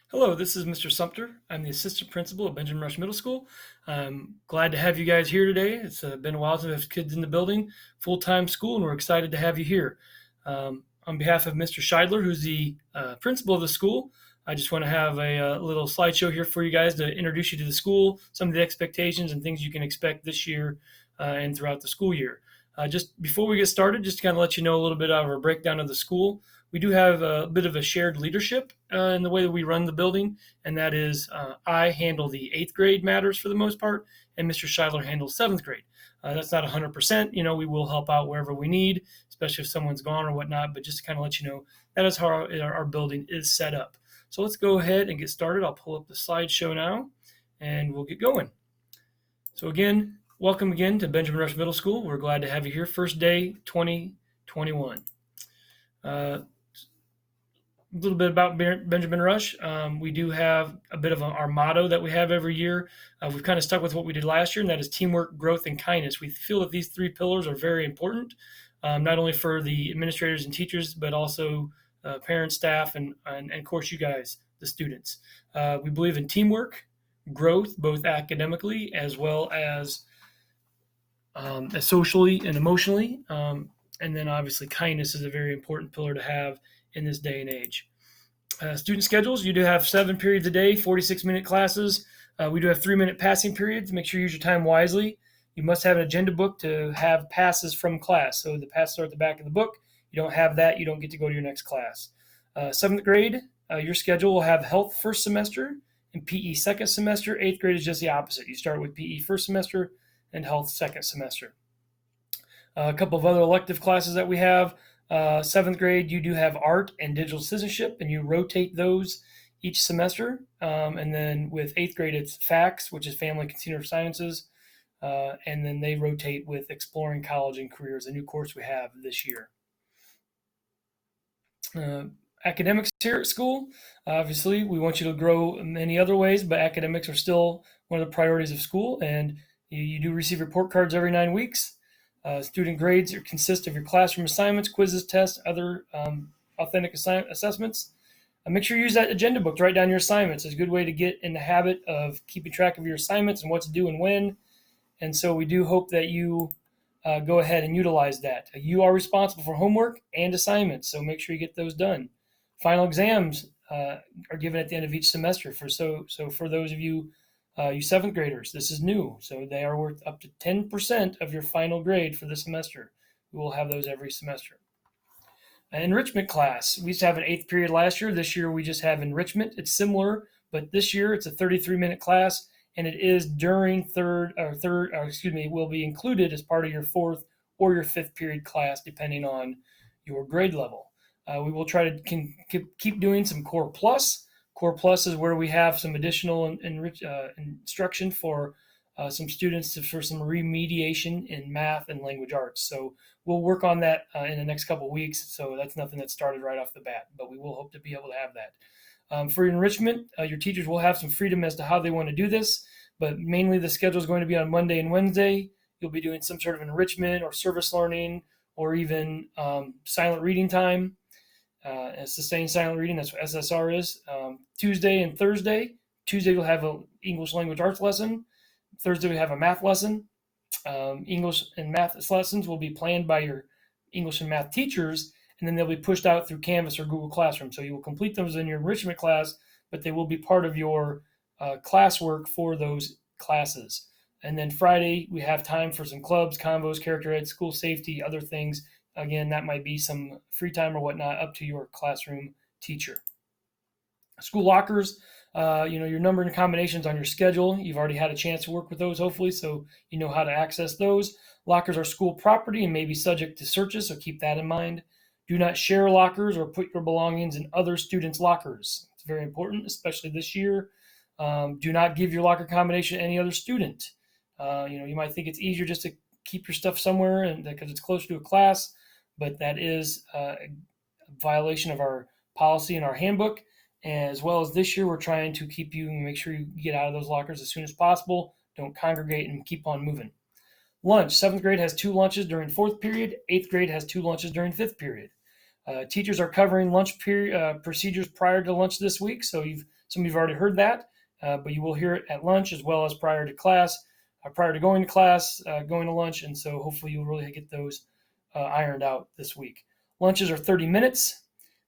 Hello, this is Mr. Sumpter. I'm the assistant principal at Benjamin Rush Middle School. I'm glad to have you guys here today. It's been a while since I've kids in the building, full-time school, and we're excited to have you here. On behalf of Mr. Scheidler, who's the principal of the school, I just want to have a little slideshow here for you guys to introduce you to the school, some of the expectations and things you can expect this year and throughout the school year. Just before we get started, just to kind of let you know a little bit of our breakdown of the school. We do have a bit of a shared leadership in the way that we run the building, and that is I handle the eighth grade matters for the most part, and Mr. Scheidler handles seventh grade. That's not 100%. We will help out wherever we need, especially if someone's gone or whatnot, but just to kind of let you know, that is how our building is set up. So let's go ahead and get started. I'll pull up the slideshow now, and we'll get going. So again, welcome again to Benjamin Rush Middle School. We're glad to have you here. First day 2021. A little bit about Benjamin Rush. We do have a bit of our motto that we have every year. We've kind of stuck with what we did last year, and that is teamwork, growth, and kindness. We feel that these three pillars are very important, not only for the administrators and teachers, but also parents, staff, and of course you guys, the students. We believe in teamwork, growth, both academically as well as socially and emotionally. And then obviously kindness is a very important pillar to have in this day and age. Student schedules, you do have 7 periods a day, 46-minute classes. We do have 3-minute passing periods. Make sure you use your time wisely. You must have an agenda book to have passes from class. So the passes are at the back of the book. You don't have that, you don't get to go to your next class. 7th grade, your schedule will have health first semester and PE second semester. 8th grade is just the opposite. You start with PE first semester and health second semester. A couple of other elective classes that we have. 7th grade, you do have art and digital citizenship, and you rotate those each semester. And then with 8th grade, it's FACS, which is Family and Consumer Sciences. And then they rotate with Exploring College and Careers, a new course we have this year. Academics here at school, obviously, we want you to grow in many other ways, but academics are still one of the priorities of school, and you do receive report cards every 9 weeks. Student grades consist of your classroom assignments, quizzes, tests, other authentic assessments. Make sure you use that agenda book to write down your assignments. It's a good way to get in the habit of keeping track of your assignments and what to do and when. And so we do hope that you go ahead and utilize that. You are responsible for homework and assignments, so make sure you get those done. Final exams are given at the end of each semester. So for those of you 7th graders, this is new, so they are worth up to 10% of your final grade for the semester. We will have those every semester. An enrichment class. We used to have an 8th period last year. This year we just have enrichment. It's similar, but this year it's a 33-minute class, and it is during will be included as part of your 4th or your 5th period class, depending on your grade level. We will try to keep doing some Core Plus. Core Plus is where we have some additional instruction for some students for some remediation in math and language arts. So we'll work on that in the next couple of weeks. So that's nothing that started right off the bat, but we will hope to be able to have that. For enrichment, your teachers will have some freedom as to how they want to do this, but mainly the schedule is going to be on Monday and Wednesday. You'll be doing some sort of enrichment or service learning or even silent reading time. Sustained silent reading, that's what SSR is. Tuesday and Thursday. Tuesday we'll have an English language arts lesson. Thursday we have a math lesson. English and math lessons will be planned by your English and math teachers, and then they'll be pushed out through Canvas or Google Classroom. So you will complete those in your enrichment class, but they will be part of your classwork for those classes. And then Friday we have time for some clubs, convos, character ed, school safety, other things. Again, that might be some free time or whatnot, up to your classroom teacher. School lockers, your number and combinations on your schedule. You've already had a chance to work with those, hopefully, so you know how to access those. Lockers are school property and may be subject to searches, so keep that in mind. Do not share lockers or put your belongings in other students' lockers. It's very important, especially this year. Do not give your locker combination to any other student. You might think it's easier just to keep your stuff somewhere and because it's closer to a class, but that is a violation of our policy and our handbook. As well as this year, we're trying to keep you and make sure you get out of those lockers as soon as possible. Don't congregate and keep on moving. Lunch. 7th grade has 2 lunches during 4th period. 8th grade has 2 lunches during 5th period. Teachers are covering lunch procedures prior to lunch this week, so you've Some of you have already heard that, but you will hear it at lunch as well as prior to class, prior to going to class, going to lunch, and so hopefully you'll really get those ironed out this week. Lunches are 30 minutes.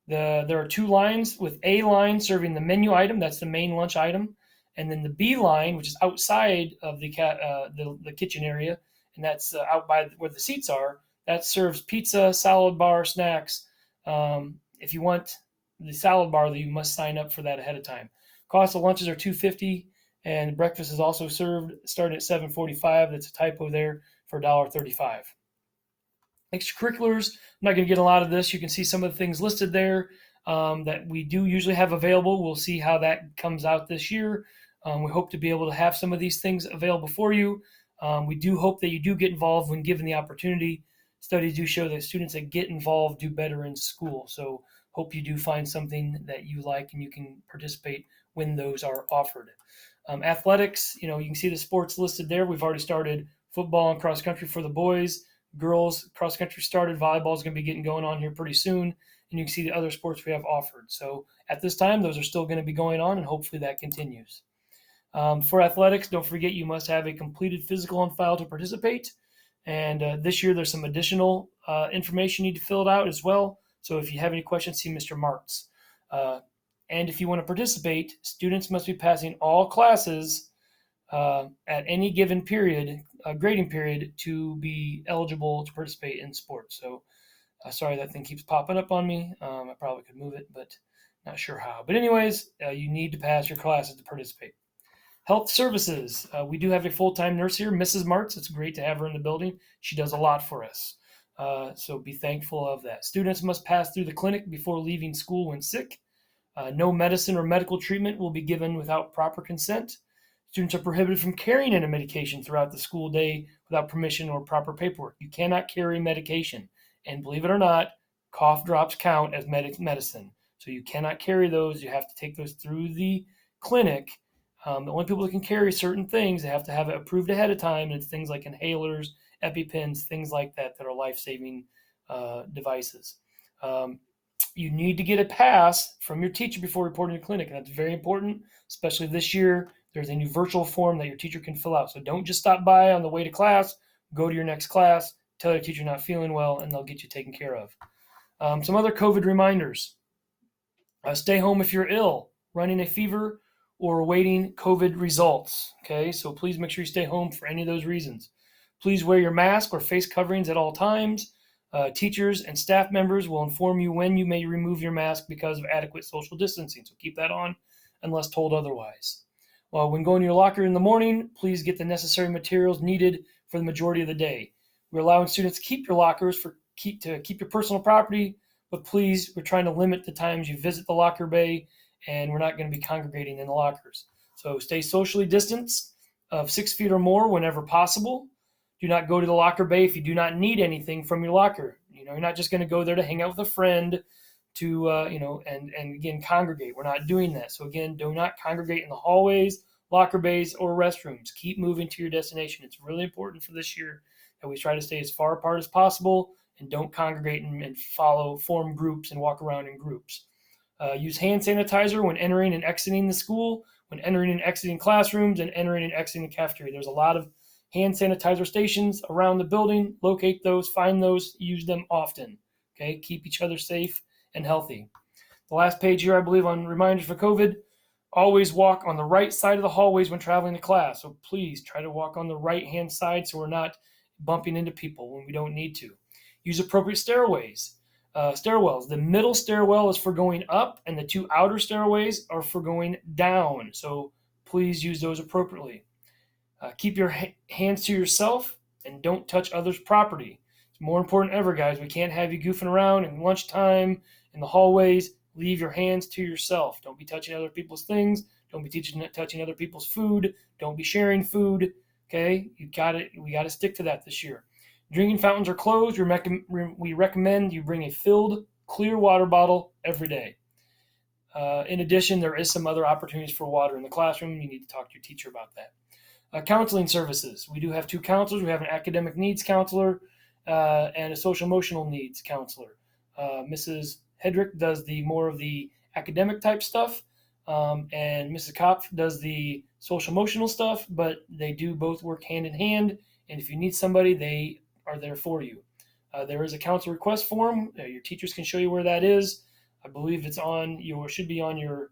There are 2 lines, with A line serving the menu item, that's the main lunch item, and then the B line, which is outside of the kitchen area, and that's out by where the seats are, that serves pizza, salad bar, snacks. If you want the salad bar, you must sign up for that ahead of time. Cost of lunches are $2.50, and breakfast is also served starting at $7.45. That's a typo there, for $1.35. Extracurriculars, I'm not going to get a lot of this. You can see some of the things listed there that we do usually have available. We'll see how that comes out this year. We hope to be able to have some of these things available for you. We do hope that you do get involved when given the opportunity. Studies do show that students that get involved do better in school. So hope you do find something that you like and you can participate when those are offered. Athletics, you can see the sports listed there. We've already started football and cross country for the boys. Girls cross country started. Volleyball is going to be getting going on here pretty soon. And you can see the other sports we have offered. So at this time, those are still going to be going on, and hopefully that continues. For athletics, don't forget you must have a completed physical on file to participate. And this year there's some additional information you need to fill it out as well. So if you have any questions, see Mr. Martz. And if you want to participate, students must be passing all classes at any given period, grading period, to be eligible to participate in sports. So sorry, that thing keeps popping up on me. I probably could move it, but not sure how. But anyways, you need to pass your classes to participate. Health services. We do have a full-time nurse here, Mrs. Martz. It's great to have her in the building. She does a lot for us. So be thankful of that. Students must pass through the clinic before leaving school when sick. No medicine or medical treatment will be given without proper consent. Students are prohibited from carrying any medication throughout the school day without permission or proper paperwork. You cannot carry medication. And believe it or not, cough drops count as medicine. So you cannot carry those. You have to take those through the clinic. The only people that can carry certain things, they have to have it approved ahead of time. And it's things like inhalers, EpiPens, things like that that are life-saving devices. You need to get a pass from your teacher before reporting to clinic, and that's very important, especially this year. There's a new virtual form that your teacher can fill out. So don't just stop by on the way to class. Go to your next class, tell your teacher you're not feeling well, and they'll get you taken care of. Some other COVID reminders. Stay home if you're ill, running a fever, or awaiting COVID results. Okay, so please make sure you stay home for any of those reasons. Please wear your mask or face coverings at all times. Teachers and staff members will inform you when you may remove your mask because of adequate social distancing. So keep that on unless told otherwise. When going to your locker in the morning, please get the necessary materials needed for the majority of the day. We're allowing students to keep your lockers to keep your personal property, but please, we're trying to limit the times you visit the locker bay, and we're not going to be congregating in the lockers. So stay socially distanced of 6 feet or more whenever possible. Do not go to the locker bay if you do not need anything from your locker. You're not just going to go there to hang out with a friend to, and again, congregate. We're not doing that. So again, do not congregate in the hallways, locker bays, or restrooms. Keep moving to your destination. It's really important for this year that we try to stay as far apart as possible and don't congregate and form groups and walk around in groups. Use hand sanitizer when entering and exiting the school, when entering and exiting classrooms, and entering and exiting the cafeteria. There's a lot of hand sanitizer stations around the building. Locate those, find those, use them often. Okay, keep each other safe and healthy. The last page here, I believe, on reminders for COVID. Always walk on the right side of the hallways when traveling to class. So please try to walk on the right-hand side so we're not bumping into people when we don't need to. Use appropriate stairwells. The middle stairwell is for going up, and the 2 outer stairways are for going down. So please use those appropriately. Keep your hands to yourself and don't touch others' property. It's more important than ever, guys. We can't have you goofing around in lunchtime, in the hallways. Leave your hands to yourself. Don't be touching other people's things. Don't be touching other people's food. Don't be sharing food. Okay, we got to stick to that this year. Drinking fountains are closed. We recommend you bring a filled, clear water bottle every day. In addition, there is some other opportunities for water in the classroom. You need to talk to your teacher about that. Counseling services. We do have 2 counselors. We have an academic needs counselor and a social emotional needs counselor. Mrs. Hedrick does more of the academic type stuff. and Mrs. Kopf does the social emotional stuff, but they do both work hand in hand. And if you need somebody, they are there for you. There is a council request form. Your teachers can show you where that is. I believe it's on your should be on your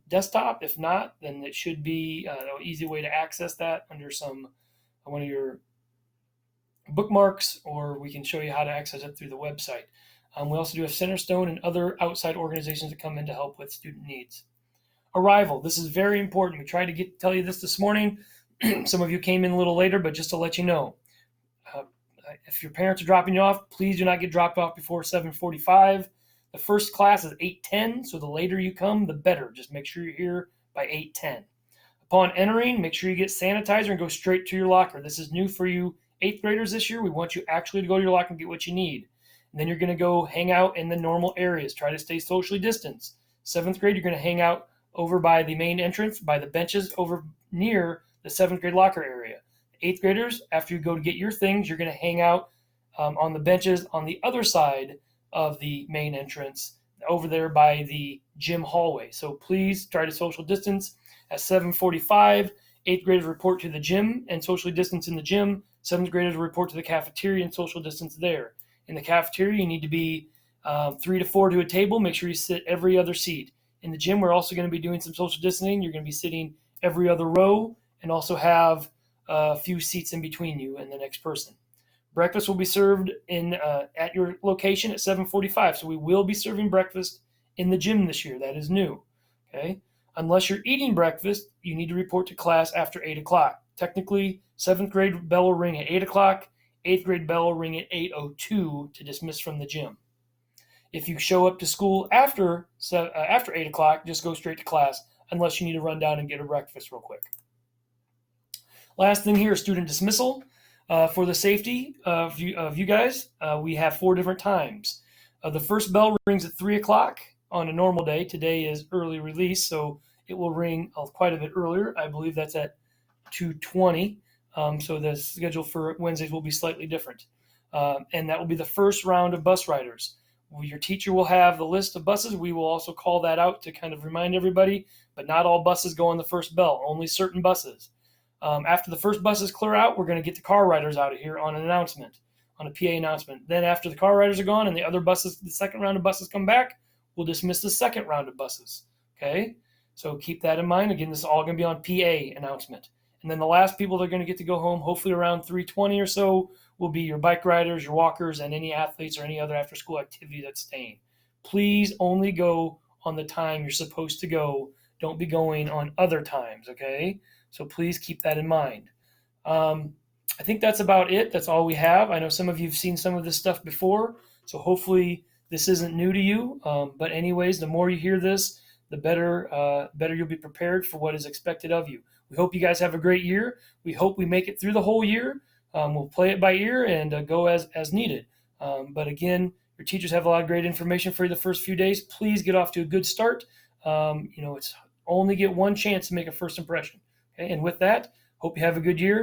desktop. If not, then it should be an easy way to access that under one of your bookmarks, or we can show you how to access it through the website. We also do have Centerstone and other outside organizations that come in to help with student needs. Arrival. This is very important. We tried to tell you this morning. Some of you came in a little later, but just to let you know, if your parents are dropping you off, please do not get dropped off before 7:45. The first class is 8:10, so the later you come, the better. Just make sure you're here by 8:10. Upon entering, make sure you get sanitizer and go straight to your locker. This is new for you 8th graders this year. We want you actually to go to your locker and get what you need. And then you're going to go hang out in the normal areas. Try to stay socially distanced. 7th grade, you're going to hang out over by the main entrance, by the benches over near the 7th grade locker area. 8th graders, after you go to get your things, you're going to hang out on the benches on the other side of the main entrance over there by the gym hallway. So please try to social distance. At 7:45, 8th graders report to the gym and socially distance in the gym. 7th graders report to the cafeteria and social distance there. In the cafeteria, you need to be 3 to 4 to a table. Make sure you sit every other seat. In the gym, we're also going to be doing some social distancing. You're going to be sitting every other row and also have a few seats in between you and the next person. Breakfast will be served at your location at 7:45. So we will be serving breakfast in the gym this year. That is new. Okay. Unless you're eating breakfast, you need to report to class after 8 o'clock. Technically, 7th grade bell will ring at 8 o'clock. 8th grade bell will ring at 8:02 to dismiss from the gym. If you show up to school after 8 o'clock, just go straight to class unless you need to run down and get a breakfast real quick. Last thing here is student dismissal. For the safety of you guys, we have 4 different times. The first bell rings at 3 o'clock on a normal day. Today is early release, so it will ring quite a bit earlier. I believe that's at 2:20. So the schedule for Wednesdays will be slightly different. And that will be the first round of bus riders. Your teacher will have the list of buses. We will also call that out to kind of remind everybody, but not all buses go on the first bell, only certain buses. After the first buses clear out, we're going to get the car riders out of here on an announcement, on a PA announcement. Then after the car riders are gone and the second round of buses come back, we'll dismiss the second round of buses. Okay? So keep that in mind. Again, this is all going to be on PA announcement. And then the last people that are going to get to go home, hopefully around 3:20 or so, will be your bike riders, your walkers, and any athletes or any other after-school activity that's staying. Please only go on the time you're supposed to go. Don't be going on other times, okay? So please keep that in mind. I think that's about it. That's all we have. I know some of you have seen some of this stuff before, so hopefully this isn't new to you. But anyways, the more you hear this, the better you'll be prepared for what is expected of you. We hope you guys have a great year. We hope we make it through the whole year. We'll play it by ear and go as needed. But again, your teachers have a lot of great information for you the first few days. Please get off to a good start. It's only get one chance to make a first impression. Okay? And with that, hope you have a good year.